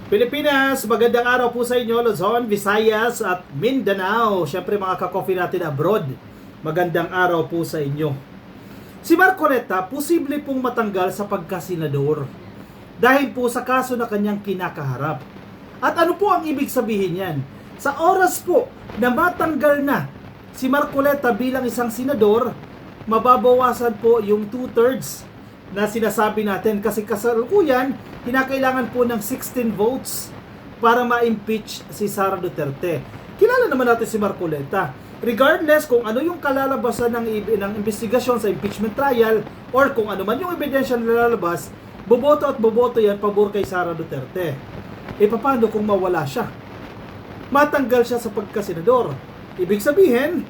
Pilipinas, magandang araw po sa inyo, Luzon, Visayas at Mindanao. Siyempre mga ka-coffee natin abroad, magandang araw po sa inyo. Si Marcoleta, posible pong matanggal sa pagkasenador dahil po sa kaso na kanyang kinakaharap. At ano po ang ibig sabihin yan? Sa oras po na matanggal na si Marcoleta bilang isang senador, mababawasan po yung 2/3 na sinasabi natin kasi kasalukuyan kinakailangan po ng 16 votes para ma-impeach si Sara Duterte. Kilala naman natin si Marcoleta. Regardless kung ano yung kalalabasan ng investigasyon sa impeachment trial or kung ano man yung ebidensya na lalabas, boboto at boboto yan pabor kay Sara Duterte. E paano kung mawala siya? Matanggal siya sa pagkasenador. Ibig sabihin,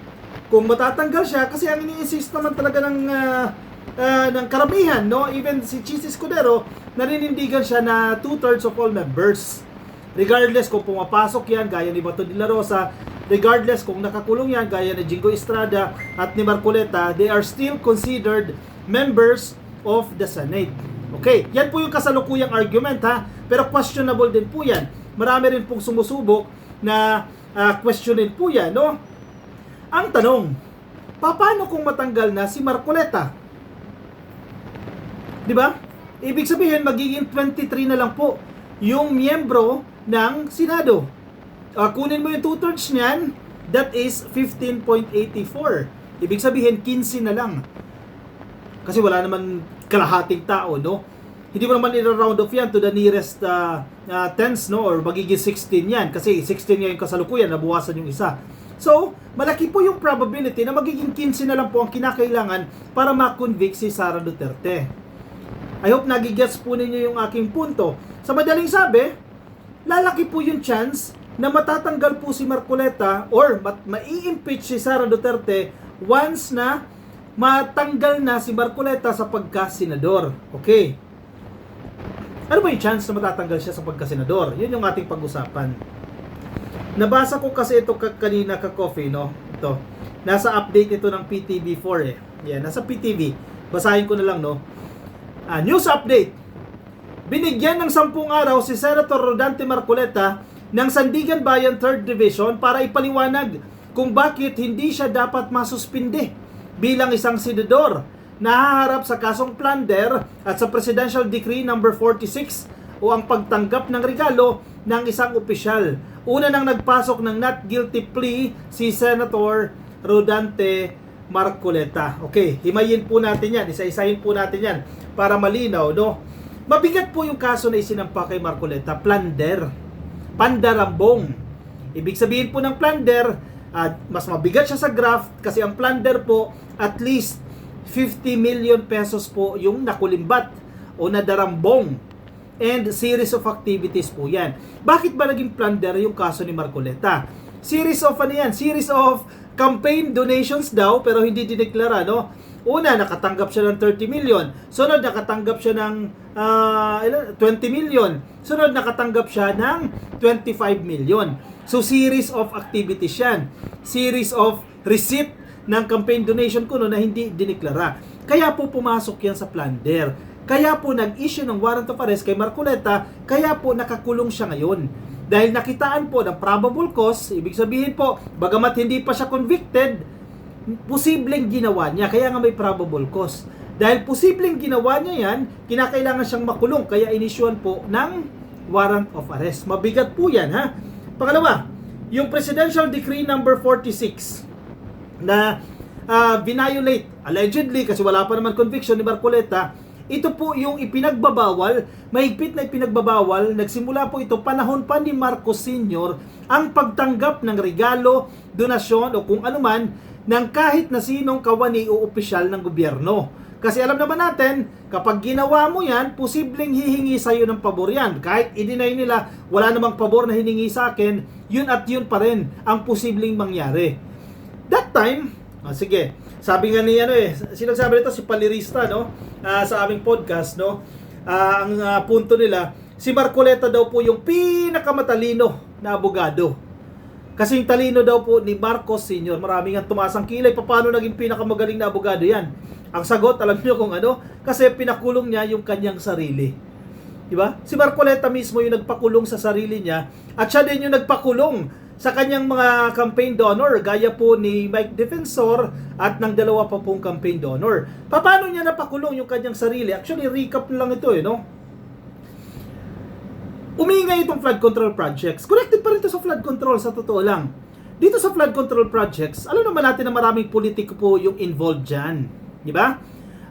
kung matatanggal siya, kasi ang ini-insist naman talaga ng karamihan, no? Even si Chis Escudero, naninindigan siya na 2/3 of all members. Regardless kung pumapasok yan, gaya ni Bato de la Rosa, regardless kung nakakulong yan, gaya ni Jingo Estrada at ni Marcoleta, they are still considered members of the Senate. Okay, yan po yung kasalukuyang argument, ha? Pero questionable din po yan. Marami rin pong sumusubok na questionin po yan, no? Ang tanong, paano kung matanggal na si Marcoleta? Di ba? Ibig sabihin, magiging 23 na lang po yung miyembro ng Senado. Kunin mo yung 2/3 niyan, that is 15.84. Ibig sabihin, 15 na lang. Kasi wala naman kalahating tao, no? Hindi mo naman i-round off yan to the nearest tens, no? Or magiging 16 yan. Kasi 16 ngayon kasalukuyan, nabuwasan yung isa. So, malaki po yung probability na magiging 15 na lang po ang kinakailangan para ma-convict si Sara Duterte. I hope nagigets po ninyo yung aking punto. Sa madaling sabi, lalaki po yung chance na matatanggal po si Marcoleta or mai-impeach si Sara Duterte once na matanggal na si Marcoleta sa pagka-senador. Okay. Ano ba yung chance na matatanggal siya sa pagka-senador? Yun yung ating pag-usapan. Nabasa ko kasi ito kanina ka-coffee, no? Ito. Nasa update ito ng PTV4 eh. Yan, nasa PTV. Basahin ko na lang, no? News update. Binigyan ng 10 araw si Senator Rodante Marcoleta ng Sandigan Bayan 3rd Division para ipaliwanag kung bakit hindi siya dapat masuspinde bilang isang senador na haharap sa kasong plunder at sa Presidential Decree number 46 o ang pagtanggap ng regalo ng isang opisyal. Una nang nagpasok ng not guilty plea si Senator Rodante Marcoleta. Okay, himayin po natin yan, isa-isahin po natin yan para malinaw, no? Mabigat po yung kaso na isinampa kay Marcoleta, plunder, pandarambong. Ibig sabihin po ng plunder, mas mabigat siya sa graft kasi ang plunder po at least 50 million pesos po yung nakulimbat o nadarambong and series of activities po yan. Bakit ba naging plunder yung kaso ni Marcoleta? Series of ano yan? Series of campaign donations daw pero hindi dineklara, no? Una, nakatanggap siya ng 30 million. Sunod, nakatanggap siya ng 20 million. Sunod, nakatanggap siya ng 25 million. So, series of activities yan. Series of receipt ng campaign donation ko no, na hindi dineklara. Kaya po pumasok yan sa plunder. Kaya po nag-issue ng warrant of arrest kay Marcoleta. Kaya po nakakulong siya ngayon. Dahil nakitaan po ng probable cause, ibig sabihin po, bagamat hindi pa siya convicted, posibleng ginawa niya, kaya nga may probable cause. Dahil posibleng ginawa niya yan, kinakailangan siyang makulong, kaya inisyuan po ng warrant of arrest. Mabigat po yan, ha? Pangalawa, yung Presidential Decree number 46 na violate, allegedly, kasi wala pa naman conviction ni Marcoleta, ito po yung ipinagbabawal, mahigpit na ipinagbabawal, nagsimula po ito panahon pa ni Marcos Sr. ang pagtanggap ng regalo, donasyon o kung anuman ng kahit na sinong kawani o opisyal ng gobyerno. Kasi alam naman natin, kapag ginawa mo yan, posibleng hihingi sa'yo ng pabor yan. Kahit i-deny nila, wala namang pabor na hiningi sa akin, yun at yun pa rin ang posibleng mangyari. That time, sige, sabi nga ni sino sabi nito? Si Palirista, no? Sa aming podcast, no? Ang punto nila, si Marcoleta daw po yung pinakamatalino na abogado. Kasi yung talino daw po ni Marcos Sr., maraming ang tumasang kilay. Paano naging pinakamagaling na abogado yan? Ang sagot, alam niyo kung ano? Kasi pinakulong niya yung kanyang sarili. Di ba? Si Marcoleta mismo yung nagpakulong sa sarili niya at siya din yung nagpakulong sa kanyang mga campaign donor gaya po ni Mike Defensor at ng dalawa pa pong campaign donor. Paano niya napakulong yung kanyang sarili? Actually, recap lang ito no? Umingay itong flood control projects. Connected pa rin ito sa flood control sa totoo lang. Dito sa flood control projects, alam naman natin na maraming politiko po yung involved dyan. Di ba?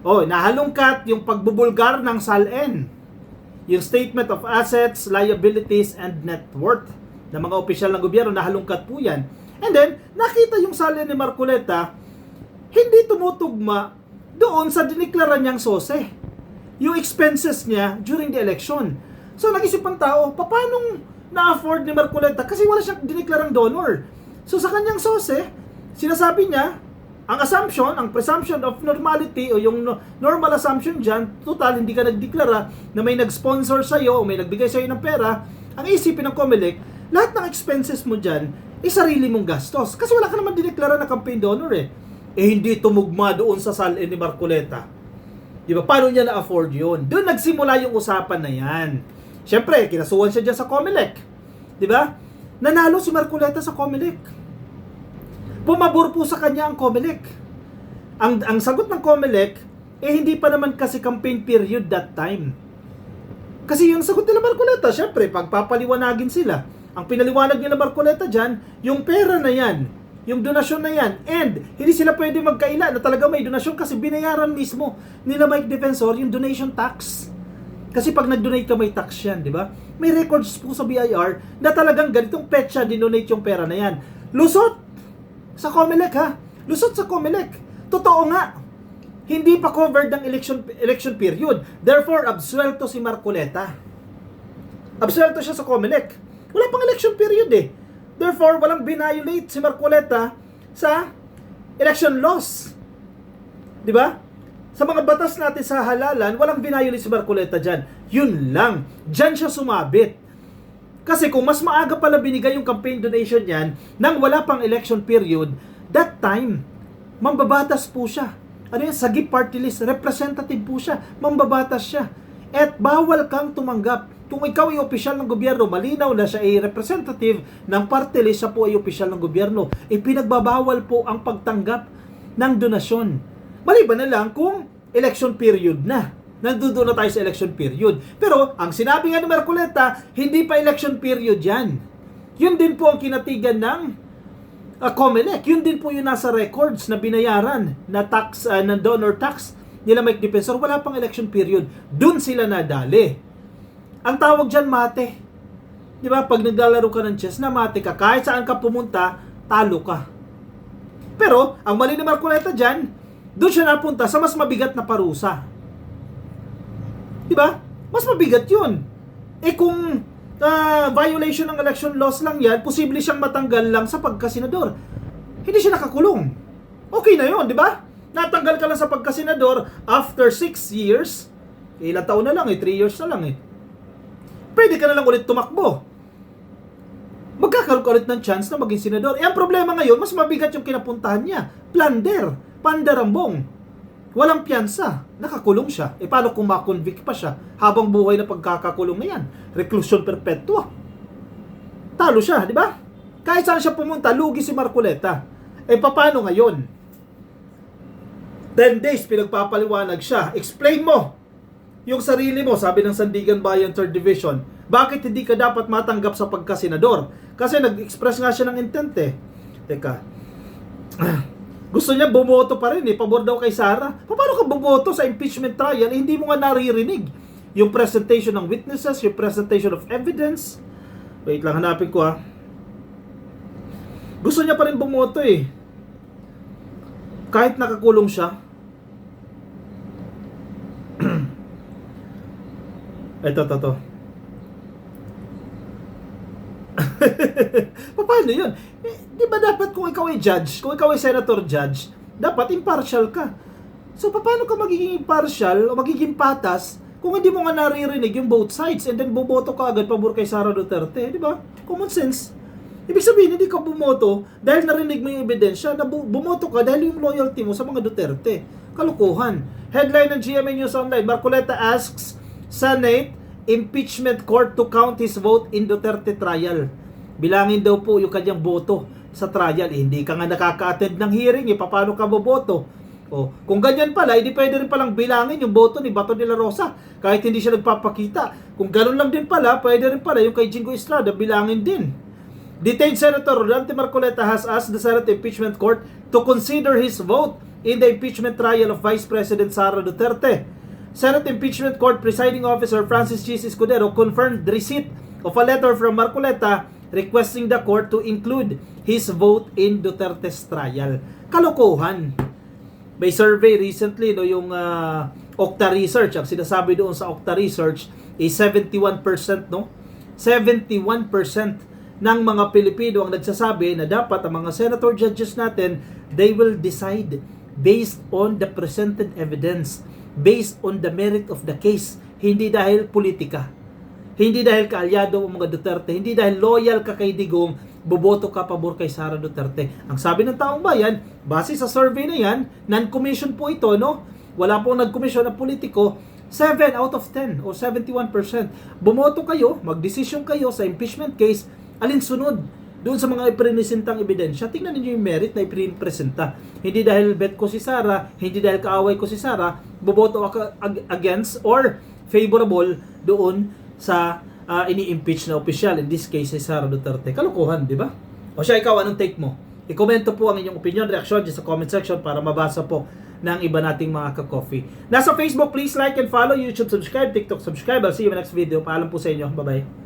Nahalungkat yung pagbubulgar ng SALN. Yung Statement of Assets, Liabilities, and Net Worth ng mga opisyal ng gobyerno, nahalungkat po yan. And then, nakita yung SALN ni Marcoleta, hindi tumutugma doon sa diniklara niyang sose. Yung expenses niya during the election. So, nag-isip ang tao, paano na-afford ni Marcoleta? Kasi wala siyang diniklarang donor. So, sa kanyang sose, sinasabi niya, ang assumption, ang presumption of normality o yung normal assumption dyan, total, hindi ka nagdeklara na may nag-sponsor sa'yo o may nagbigay sa'yo ng pera, ang isipin ng COMELEC, lahat ng expenses mo dyan, sarili mong gastos. Kasi wala ka naman dineklara na campaign donor hindi tumugma doon sa SALN ni Marcoleta. Di ba? Paano niya na-afford yun? Doon nagsimula yung usapan na yan. Siyempre, kinasuhan siya dyan sa COMELEC. Di ba? Nanalo si Marcoleta sa COMELEC. Pumabor po sa kanya ang COMELEC. Ang sagot ng COMELEC, hindi pa naman kasi campaign period that time. Kasi yung sagot nila Marcoleta, syempre, pagpapaliwanagin sila. Ang pinaliwanag nila Marcoleta dyan, yung pera na yan, yung donasyon na yan, and hindi sila pwede magkaila na talaga may donasyon kasi binayaran mismo nila Mike Defensor yung donation tax. Kasi pag nag-donate ka, may tax yan, di ba? May records po sa BIR na talagang ganitong petsa dinonate yung pera na yan. Lusot sa COMELEC Lusot sa COMELEC. Totoo nga. Hindi pa covered ng election period. Therefore, absuelto si Marcoleta. Absuelto siya sa COMELEC. Wala pang election period Therefore, walang binayolate si Marcoleta sa election laws. Di ba? Sa mga batas natin sa halalan, walang binayolate si Marcoleta dyan. Yun lang. Dyan siya sumabit. Kasi kung mas maaga pala binigay yung campaign donation niyan nang wala pang election period, that time, mambabatas po siya. Ano yan? Sagip party list, representative po siya. Mambabatas siya. At bawal kang tumanggap. Kung ikaw ay opisyal ng gobyerno, malinaw na siya ay representative ng party list, siya po ay opisyal ng gobyerno. Pinagbabawal po ang pagtanggap ng donasyon. Maliban na lang kung election period na. Nandoon na tayo sa election period. Pero, ang sinabi nga ni Marcoleta, hindi pa election period yan. Yun din po ang kinatigan ng COMELEC. Yun din po yung nasa records na binayaran na tax, na donor tax nila Mike Defensor. Wala pang election period. Doon sila nadali. Ang tawag dyan, mate. Di ba? Pag naglalaro ka ng chess, na mate ka. Kahit saan ka pumunta, talo ka. Pero, ang mali ni Marcoleta dyan, doon siya napunta sa mas mabigat na parusa. Diba? Mas mabigat yun. Kung violation ng election laws lang yan, posible siyang matanggal lang sa pagkasenador. Hindi siya nakakulong. Okay na yun, diba? Natanggal ka lang sa pagkasenador after 6 years. Ilang taon na lang 3 years na lang Pwede ka na lang ulit tumakbo. Magkakaroon ka ulit ng chance na maging senador. Ang problema ngayon, mas mabigat yung kinapuntahan niya. Plunder, pandarambong. Walang piyansa, nakakulong siya. Paano kung ma-convict pa siya habang buhay na pagkakakulong na yan? Reclusion perpetua. Talo siya, di ba? Kahit saan siya pumunta, lugi si Marcoleta. Paano ngayon? 10 days pinagpapaliwanag siya. Explain mo yung sarili mo, sabi ng Sandigan Bayan 3rd Division. Bakit hindi ka dapat matanggap sa pagkasenador? Kasi nag-express nga siya ng intent Teka. Gusto niya bumoto pa rin pabor daw kay Sara. Paano ka bumoto sa impeachment trial hindi mo nga naririnig yung presentation ng witnesses, yung presentation of evidence? Wait lang, hanapin ko Gusto niya pa rin bumoto kahit nakakulong siya. Ito. Paano yun? Di ba dapat kung ikaw ay judge, kung ikaw ay senator judge, dapat impartial ka. So, paano ka magiging impartial o magiging patas kung hindi mo nga naririnig yung both sides and then bumoto ka agad pabor kay Sara Duterte? Di ba? Common sense. Ibig sabihin, hindi ka bumoto dahil narinig mo yung ebidensya, na bumoto ka dahil yung loyalty mo sa mga Duterte. Kalukuhan. Headline ng GMA News Online, Marcoleta asks Senate impeachment court to count his vote in Duterte trial. Bilangin daw po yung kanyang boto sa trial. Hindi ka nga nakaka-attend ng hearing, paano ka boboto? Kung ganyan pala, hindi pwede rin palang bilangin yung boto ni Bato de la Rosa kahit hindi siya nagpapakita. Kung ganun lang din pala, pwede rin pala yung kay Jingo Estrada bilangin din. Detained Senator Rodante Marcoleta has asked the Senate Impeachment Court to consider his vote in the impeachment trial of Vice President Sara Duterte. Senate Impeachment Court Presiding Officer Francis Chis Escudero confirmed the receipt of a letter from Marcoleta requesting the court to include his vote in Duterte's trial. Kalokohan. May survey recently, yung Okta Research, ang sinasabi doon sa Okta Research is 71%, 71% ng mga Pilipino ang nagsasabi na dapat ang mga senator judges natin, they will decide based on the presented evidence, based on the merit of the case, hindi dahil politika. Hindi dahil kaalyado ang mga Duterte, hindi dahil loyal ka kay Digong, boboto ka pabor kay Sara Duterte. Ang sabi ng taong bayan, base sa survey na yan, non-commission po ito, no? Wala pong nag-commission na politiko, 7 out of 10 o 71%. Bumoto kayo, magdesisyon kayo sa impeachment case, alinsunod doon sa mga ipresentang ebidensya. Tingnan niyo yung merit na ipresenta. Hindi dahil bet ko si Sara, hindi dahil kaaway ko si Sara, boboto ako against or favorable doon sa ini-impeach na opisyal, in this case si Sara Duterte. Kalokohan, di ba? O siya, ikaw, anong take mo? I-komento po ang inyong opinion, reaction dyan sa comment section para mabasa po ng iba nating mga ka-coffee. Nasa Facebook, please like and follow, YouTube subscribe, TikTok subscribe. I'll see you in the next video. Paalam po sa inyo. Bye-bye.